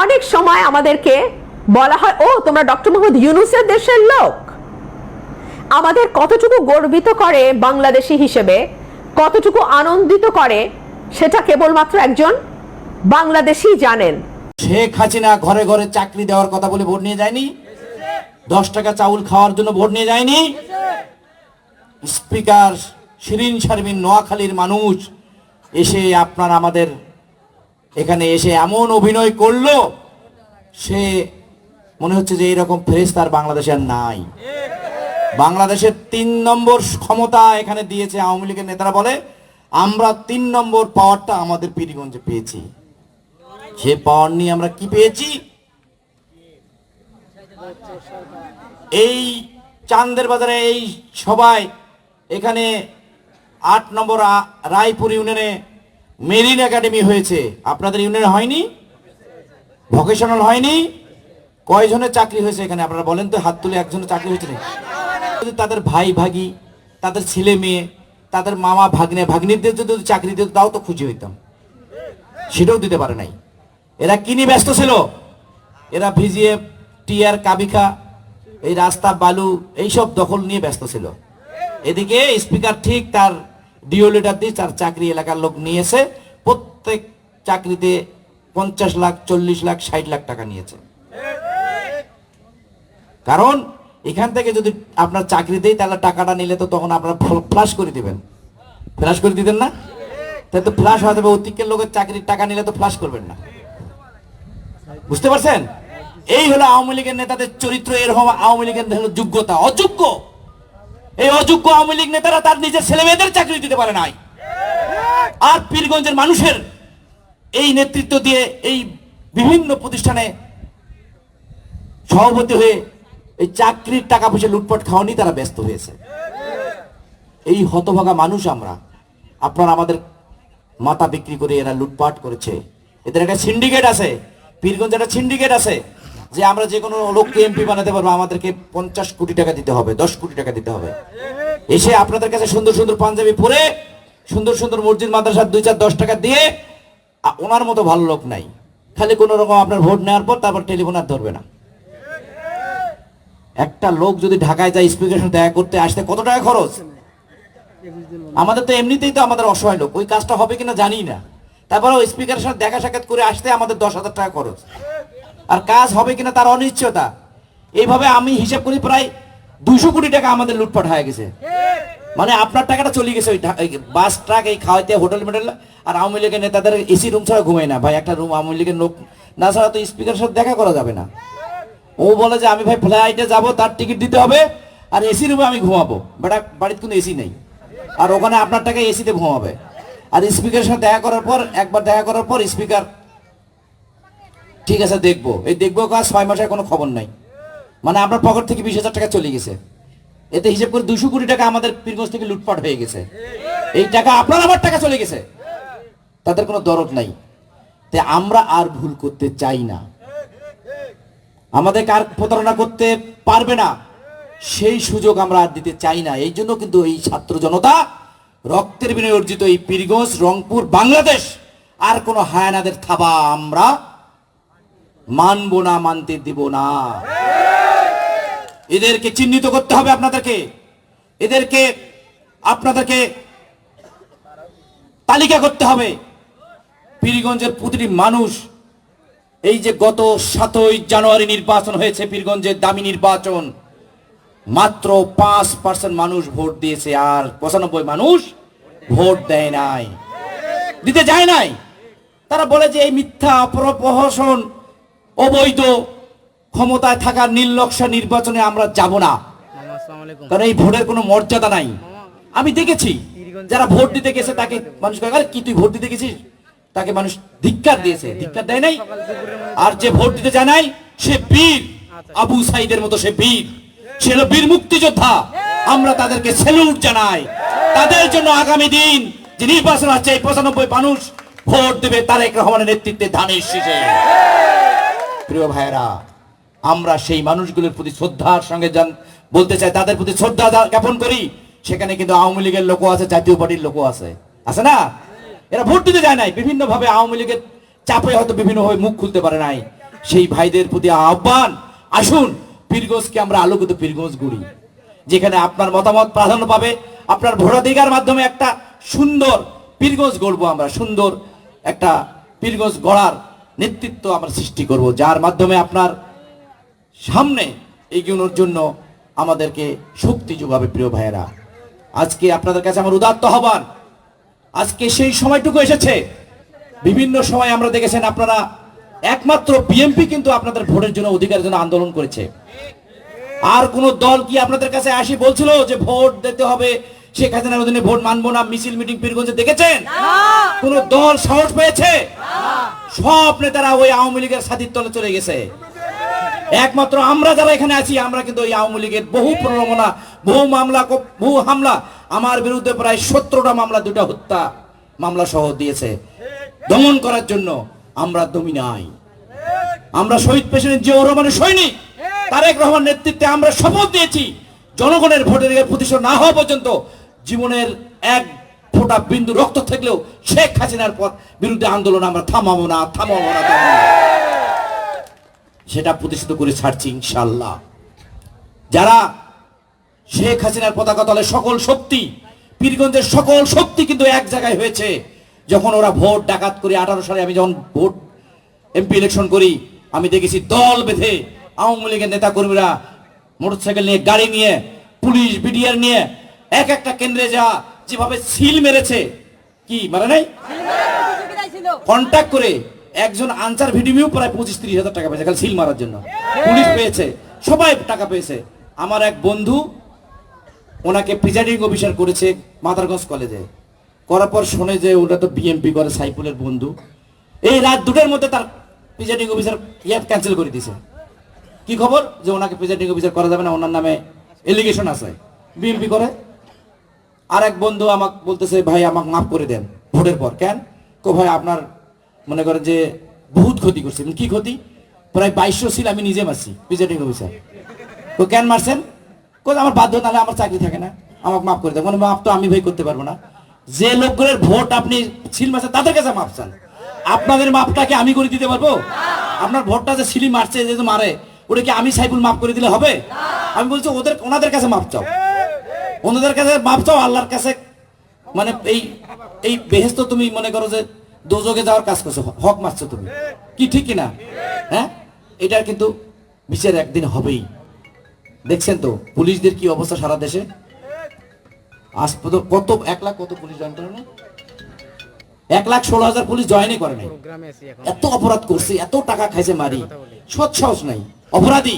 অনেক সময় আমাদেরকে বলা হয়, ও তোমরা ডক্টর মোহাম্মদ ইউনূসের দেশের লোক। আমাদের কতটুকু গর্বিত করে বাংলাদেশি হিসেবে, কতটুকু আনন্দিত করে, সেটা কেবলমাত্র একজন বাংলাদেশী জানেন। শেখ হাসিনা ঘরে ঘরে চাকরি দেওয়ার কথা বলে ভোট নিয়ে যায়নি? 10 টাকা চাউল খাওয়ার জন্য ভোট নিয়ে যায়নি? স্পিকার শিরিন শারমিন নোয়াখালীর মানুষ এসে আপনার আমাদের এখানে এসে এমন অভিনয় করলো, সে মনে হচ্ছে যে এইরকম ফেরেশতা আর বাংলাদেশে আর নাই। বাংলাদেশের 3 নম্বর ক্ষমতা এখানে দিয়েছে আওয়ামী লীগের নেতারা, বলে আমরা 3 নম্বর পাওয়ারটা আমাদের পীরগঞ্জে পেয়েছি। সে পাওয়ার নিয়ে আমরা কি পেয়েছি? এই চান্দের বাজারে এই সবাই এখানে 8 নম্বর রায়পুর ইউনিয়নে মেরিন একাডেমি হয়েছে। আপনাদের ইউনিয়নে হয়নি? ভোকেশনাল হয়নি? কয়জনের চাকরি হয়েছে এখানে আপনারা বলেন তো, হাত তুলে একজনের চাকরি হয়েছে না? তাদের ভাই ভাগি, তাদের ছেলে মেয়ে, তাদের মামা ভাগ্নে ভাগ্নিদের যদি চাকরি দিত তাও তো খুশি হইতাম। সেটাও দিতে পারে নাই। এরা কি নিয়ে ব্যস্ত ছিল? এরা ভিজিএফ, টিআর, কাবিখা, এই রাস্তা বালু এইসব দখল নিয়ে ব্যস্ত ছিল। এদিকে স্পিকার ঠিক তার ডিও লেটার দিয়ে তার চাকরি এলাকার লোক নিয়েছে, প্রত্যেক চাকরিতে 50 লাখ, 40 লাখ, 60 লাখ টাকা নিয়েছে। কারণ এখান থেকে যদি আপনার চাকরি দেয় তাহলে টাকাটা নিলে তো তখন আপনারা ফ্লাশ করে দিবেন। ফ্লাশ করে দিতেন না? তাই তো ফ্লাশ হয়ে যাবে। অতিকের লোকের চাকরির টাকা নিলে তো ফ্লাশ করবেন না। বুঝতে পারছেন? এই হলো আওয়ামী লীগের নেতাদের চরিত্র। এরকম আওয়ামী লীগের হলো যোগ্যতা। অযোগ্য, এই অযোগ্য আওয়ামী লীগ নেতারা তার নিজের ছেলে মেয়েদের চাকরি দিতে পারে নাই। আর পীরগঞ্জের মানুষের এই নেতৃত্ব দিয়ে এই বিভিন্ন প্রতিষ্ঠানে সভাপতি হয়ে এই চাকরির টাকা পয়সা লুটপাট খাওয়ানি তারা ব্যস্ত হয়েছে। এই হতভাগা মানুষ আমরা। আপনারা আমাদের মাথা বিক্রি করে এরা লুটপাট করেছে। এদের একটা সিন্ডিকেট আছে, পীরগঞ্জে একটা সিন্ডিকেট আছে যে আমরা যে কোনো লোককে এমপি বানাতে পারবো, আমাদেরকে 50 কোটি টাকা দিতে হবে, 10 কোটি টাকা দিতে হবে। এসে আপনাদের কাছে সুন্দর সুন্দর পাঞ্জাবি পরে, সুন্দর সুন্দর মসজিদ মাদ্রাসার 2-4-10 টাকা দিয়ে, ওনার মতো ভালো লোক নাই। খালি কোনো রকম আপনার ভোট নেওয়ার পর তারপর টেলিফোন আর ধরবে না। একটা লোক যদি ঢাকায় যায় স্পিকারের সাথে দেখা করতে আসতে কত টাকা খরচ? আমাদের তো এমনিতেই তো আমাদের অসহায় লোক, ওই কাজটা হবে কিনা জানি না। তারপরে ওই স্পিকারের সাথে দেখা সাক্ষাৎ করে আসতে আমাদের 10,000 টাকা খরচ, আর কাজ হবে কিনা তার অনিশ্চয়তা। এইভাবে আমি হিসাব করি প্রায় 200 কোটি টাকা আমাদের লুটপাট হয়ে গেছে। মানে আপনার টাকাটা চলে গেছে ওই বাস ট্রাক এই খাওয়াইতে, হোটেল মেটেল। আর আওয়ামী লীগের নেতাদের এসি রুম ছাড়া ঘুমায় না ভাই। একটা রুম আওয়ামী লীগের লোক না ছাড়া তো স্পিকারের সাথে দেখা করা যাবে না। ও বলে যে আমি ভাই ফ্লাইটে যাব, তার টিকিট দিতে হবে, আর এসি রুমে আমি ঘুমাবো। বেটা বাড়িতে কোনো এসি নেই, আর ওখানে আপনার টাকা এসিতে ঘুমাবে। আর স্পিকারের সাথে দেখা করার পর, একবার দেখা করার পর স্পিকার ঠিক আছে দেখবো, এই দেখবো কাজ 6 মাসের কোনো খবর নাই। মানে আপনার পকেট থেকে 20,000 টাকা চলে গেছে। এতে হিসেব করে 200 কোটি টাকা আমাদের পীরগঞ্জ থেকে লুটপাট হয়ে গেছে। এই টাকা আপনার আমার টাকা চলে গেছে, তাদের কোনো দরদ নাই। তাই আমরা আর ভুল করতে চাই না। আমাদের কার প্রতারণা করতে পারবে না সেই সুযোগ আমরা আর দিতে চাই না। এই জন্য কিন্তু এই ছাত্র জনতা রক্তের বিনিময়ে অর্জিত এই পীরগঞ্জ, রংপুর, বাংলাদেশ আর কোনো হায়ানাদের থাবা আমরা মানবো না, মানতে দিব না। এদেরকে চিহ্নিত করতে হবে আপনাদেরকে, আপনাদেরকে তালিকা করতে হবে। পীরগঞ্জের প্রতিটি মানুষ, এই যে গত 7ই জানুয়ারি নির্বাচন হয়েছে, পীরগঞ্জের দামি নির্বাচন, মাত্র 5% মানুষ ভোট দিয়েছে, আর 95 মানুষ ভোট দেয় নাই, দিতে যায় নাই। তারা বলে যে এই মিথ্যা অপপ্রহসন, অবৈধ ক্ষমতায় থাকার নির্লক্ষ্য নির্বাচনে আমরা যাব না, কারণ এই ভোটের কোনো মর্যাদা নাই। আমি দেখেছি যারা ভোট দিতে গেছে তাকে মানুষ কয়, আরে কি তুই ভোট দিতে গেছিস? তাকে মানুষ ধিক্কার দিয়েছে, ধিক্কার দেয় নাই। আর যে ভোট দিতে যায় নাই সে বীর, আবু সাইদের মতো সে বীর, সে হলো বীর মুক্তিযোদ্ধা। আমরা তাদেরকে স্যালুট জানাই। তাদের জন্য আগামী দিন যে নির্বাচন আছে, 95 মানুষ ভোট দেবে তারেক রহমানের নেতৃত্বে ধানের শীষে। প্রিয় ভাইরা, আমরা সেই মানুষগুলোর প্রতি শ্রদ্ধার সঙ্গে বলতে চাই, তাদের প্রতি শ্রদ্ধা জ্ঞাপন করি। সেখানে কিন্তু আওয়ামী লীগের লোকও আছে, জাতীয় পার্টির লোকও আছে, আছে না? এরা ভোট দিতে যায় নাই, বিভিন্ন ভাবে আওয়ামী লীগের চাপে হয়তো বিভিন্ন ভাবে মুখ খুলতে পারে নাই। সেই ভাইদের প্রতি আহ্বান, আসুন পীরগঞ্জকে আমরা আলোকিত পীরগঞ্জ গড়ি, যেখানে আপনার মতামত প্রাধান্য পাবে। আপনার ভোটাধিকার মাধ্যমে একটা সুন্দর পীরগঞ্জ গড়বো আমরা, সুন্দর একটা পীরগঞ্জ গড়ার নেতৃত্ব আমরা সৃষ্টি করব, যার মাধ্যমে আপনার সামনে এগিয়ে জন্য আমাদেরকে শক্তি যোগাবে। প্রিয় ভাইয়েরা, আজকে আপনাদের কাছে আমার উদাত্ত আহ্বান, আজকে সেই সময়টুকু এসেছে। বিভিন্ন সময় আমরা দেখেছেন আপনারা একমাত্র বিএনপি কিন্তু আপনাদের ভোটের জন্য, অধিকারের জন্য আন্দোলন করেছে। আর কোন দল কি আপনাদের কাছে আসি বলছিল যে ভোট দিতে হবে, শেখ হাসিনার অধীনে ভোট মানবো না, মিছিল মিটিং পীরগঞ্জে দেখেছেন? কোন দল সাহস পেয়েছে? সব নেতারা ওই আওয়ামী লীগের ছাতির তলে চলে গেছে। একমাত্র আমরা যারা এখানে আছি, আমরা কিন্তু ওই আওয়ামী লীগের বহু প্রলোভনা, বহু মামলা, বহু হামলা, আমার বিরুদ্ধে প্রায় 17টা মামলা, 2টা হত্যা মামলা সহ দিয়েছে। দমন করার জন্য আমরা দমি নাই। আমরা শহীদ প্রেসিডেন্ট জিয়াউর রহমানের সৈনিক, তারেক রহমান নেতৃত্বে আমরা শপথ নিয়েছি জনগণের ভোটের প্রতিশোধ না হওয়া পর্যন্ত জীবনের এক ফোঁটা বিন্দু রক্ত থাকলেও শেখ হাসিনার বিরুদ্ধে আন্দোলন আমরা থামাবো না, থামাবো না, থামাবো না। সেটা প্রতিষ্ঠিত করে ছাড়ছি ইনশাআল্লাহ। যারা শেখ হাসিনার পতাকা তলে সকল শক্তি, পীরগঞ্জের সকল শক্তি কিন্তু এক জায়গায় হয়েছে যখন ওরা ভোট ডাকাত করে। 18 সালে আমি যখন ভোট এমপি ইলেকশন করি, আমি দেখেছি দল বেঁধে আওয়ামী লীগের নেতা কর্মীরা মোটরসাইকেল নিয়ে, গাড়ি নিয়ে, পুলিশ বিডিআর নিয়ে এক একটা কেন্দ্রে যা যেভাবে সিল মেরেছে, কি মারা নাই, কন্ট্যাক্ট করে একজন আনসার ভিডিও প্রায় 25-30 হাজার টাকা পেয়েছে খালি সিল মারার জন্য। পুলিশ পেয়েছে, সবাই টাকা পেয়েছে। আমার এক বন্ধু, ওনাকে প্রিজাইডিং অফিসার করেছে মাদারগঞ্জ কলেজে, করার পর শুনে যে ওটা তো বিএমপি করে সাইফুলের বন্ধু। এই রাত 2টার মধ্যে তার প্রিজাইডিং অফিসার ক্যান্সেল করে দিয়েছে। কি খবর যে ওনাকে প্রিজাইডিং অফিসার করা যাবে না, ওনার নামে এলিগেশন আছে, বিএমপি করে। আর এক বন্ধু আমাকে বলতেছে, ভাই আমাকে মাফ করে দেন ভোটের পর। কেন? কো ভাই আপনার মনে করেন যে বহুত ক্ষতি করছে। কি ক্ষতি? প্রায় 2200 সিল আমি নিজে মারছি প্রিজাইডিং অফিসার। তো কেন মারছেন? কোন আমার বাধ্য, নাহলে আমার চাকরি থাকে না, আমাকে মাফ করে দেন। মানে মাফ তো আমি ভাই করতে পারবো না। যে লোকগুলোর ভোট আপনি সিল মারছেন তাদের কাছে মাফ চান, আপনাদের মাপটাকে আমি করে দিতে পারবো? আপনার ভোটটা যে সিলি মারছে, যে মারে, ওটা কি আমি সাইফুল মাফ করে দিলে হবে? আমি বলছি ওনাদের কাছে মাপ চাও, ওনাদের কাছে মাপ চাও, আল্লাহর কাছে। মানে এই বেহেশত তুমি মনে করো যে দোজকে যাওয়ার কাজ করছো, হক মারছো তুমি, কি ঠিক কিনা? হ্যাঁ, এটার কিন্তু বিচার একদিন হবেই। দেখছেন তো পুলিশদের কি অবস্থা সারা দেশে। আজ কত 1 লাখ কত পুলিশ জয়েন করে না, 1,16,000 পুলিশ জয়েনই করে নাই। এত অপরাধ করছে, এত টাকা খাইছে মারি, সৎ সাহস নাই, অপরাধী।